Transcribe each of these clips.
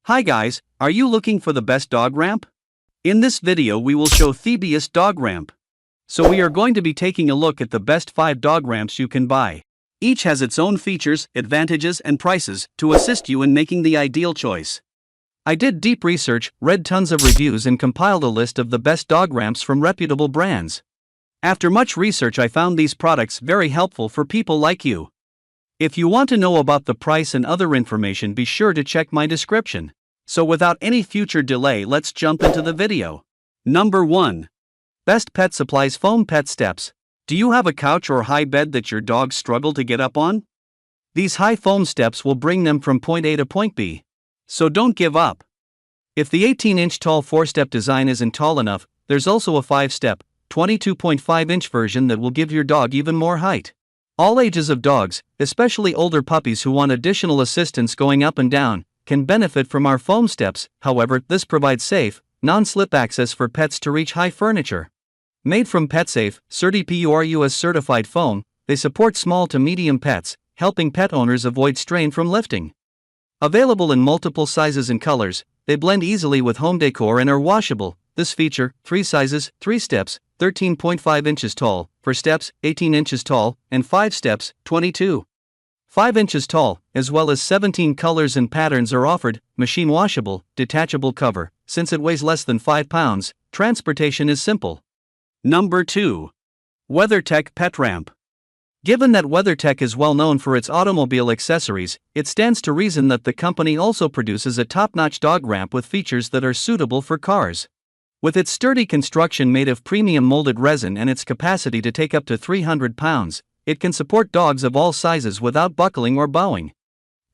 Hi guys, are you looking for the best dog ramp? In this video we will show Thebius Dog Ramp. So we are going to be taking a look at the best 5 dog ramps you can buy. Each has its own features, advantages and prices to assist you in making the ideal choice. I did deep research, read tons of reviews and compiled a list of the best dog ramps from reputable brands. After much research I found these products very helpful for people like you. If you want to know about the price and other information, be sure to check my description. So without any future delay, let's jump into the video. Number 1. Best Pet Supplies Foam Pet Steps. Do you have a couch or high bed that your dogs struggle to get up on? These high foam steps will bring them from point A to point B. So don't give up. If the 18-inch tall 4-step design isn't tall enough, there's also a 5-step, 22.5-inch version that will give your dog even more height. All ages of dogs, especially older puppies who want additional assistance going up and down, can benefit from our foam steps. However, this provides safe, non-slip access for pets to reach high furniture. Made from PetSafe, CertiPUR-US certified foam, they support small to medium pets, helping pet owners avoid strain from lifting. Available in multiple sizes and colors, they blend easily with home decor and are washable. This feature, 3 sizes, 3 steps, 13.5 inches tall, 4 steps, 18 inches tall, and 5 steps, 22.5 inches tall, as well as 17 colors and patterns are offered. Machine washable, detachable cover. Since it weighs less than 5 pounds, transportation is simple. Number 2. WeatherTech Pet Ramp. Given that WeatherTech is well known for its automobile accessories, it stands to reason that the company also produces a top-notch dog ramp with features that are suitable for cars. With its sturdy construction made of premium molded resin and its capacity to take up to 300 pounds, it can support dogs of all sizes without buckling or bowing.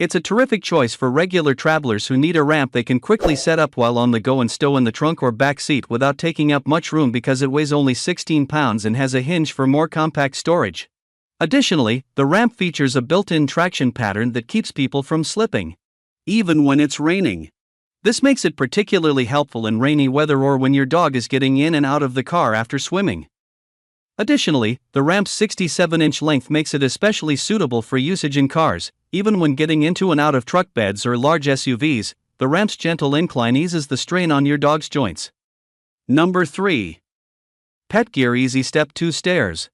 It's a terrific choice for regular travelers who need a ramp they can quickly set up while on the go and stow in the trunk or back seat without taking up much room, because it weighs only 16 pounds and has a hinge for more compact storage. Additionally, the ramp features a built-in traction pattern that keeps people from slipping, even when it's raining. This makes it particularly helpful in rainy weather or when your dog is getting in and out of the car after swimming. Additionally, the ramp's 67-inch length makes it especially suitable for usage in cars. Even when getting into and out of truck beds or large SUVs, the ramp's gentle incline eases the strain on your dog's joints. Number 3. PetGear Easy Step 2 Stairs.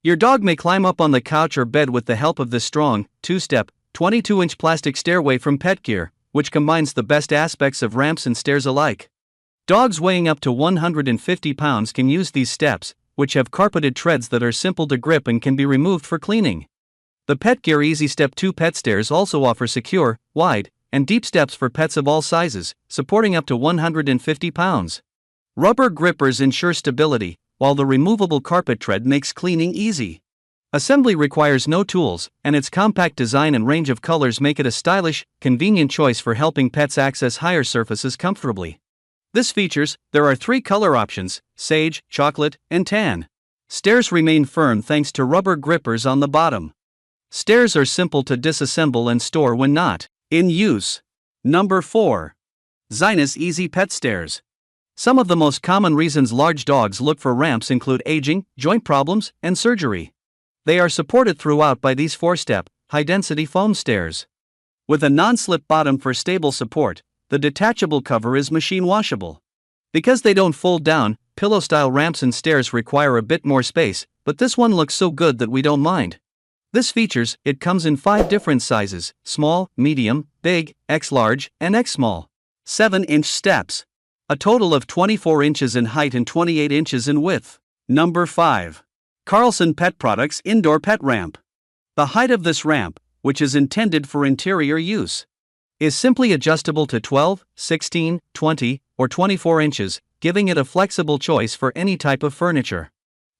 Your dog may climb up on the couch or bed with the help of this strong, 2-step, 22-inch plastic stairway from PetGear, which combines the best aspects of ramps and stairs alike. Dogs weighing up to 150 pounds can use these steps, which have carpeted treads that are simple to grip and can be removed for cleaning. The PetGear Easy Step 2 pet stairs also offer secure, wide, and deep steps for pets of all sizes, supporting up to 150 pounds. Rubber grippers ensure stability, while the removable carpet tread makes cleaning easy. Assembly requires no tools, and its compact design and range of colors make it a stylish, convenient choice for helping pets access higher surfaces comfortably. There are 3 color options: sage, chocolate, and tan. Stairs remain firm thanks to rubber grippers on the bottom. Stairs are simple to disassemble and store when not in use. Number 4. Zinus Easy Pet Stairs. Some of the most common reasons large dogs look for ramps include aging, joint problems, and surgery. They are supported throughout by these 4-step, high-density foam stairs. With a non-slip bottom for stable support, the detachable cover is machine washable. Because they don't fold down, pillow-style ramps and stairs require a bit more space, but this one looks so good that we don't mind. It comes in 5 different sizes: small, medium, big, X-large, and X-small. 7-inch steps. A total of 24 inches in height and 28 inches in width. Number 5. Carlson Pet Products Indoor Pet Ramp. The height of this ramp, which is intended for interior use, is simply adjustable to 12, 16, 20, or 24 inches, giving it a flexible choice for any type of furniture.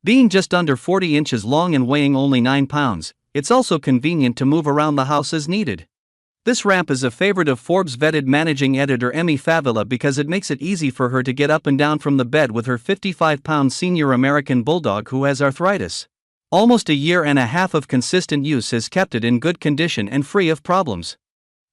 Being just under 40 inches long and weighing only 9 pounds, it's also convenient to move around the house as needed. This ramp is a favorite of Forbes vetted managing editor Emmy Favila because it makes it easy for her to get up and down from the bed with her 55-pound senior American Bulldog who has arthritis. Almost a year and a half of consistent use has kept it in good condition and free of problems.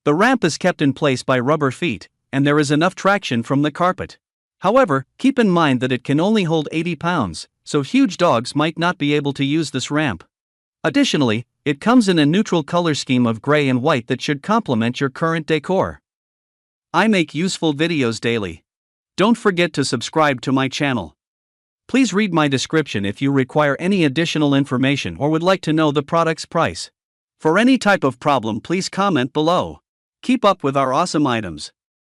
The ramp is kept in place by rubber feet, and there is enough traction from the carpet. However, keep in mind that it can only hold 80 pounds, so huge dogs might not be able to use this ramp. Additionally, it comes in a neutral color scheme of gray and white that should complement your current decor. I make useful videos daily. Don't forget to subscribe to my channel. Please read my description if you require any additional information or would like to know the product's price. For any type of problem, please comment below. Keep up with our awesome items.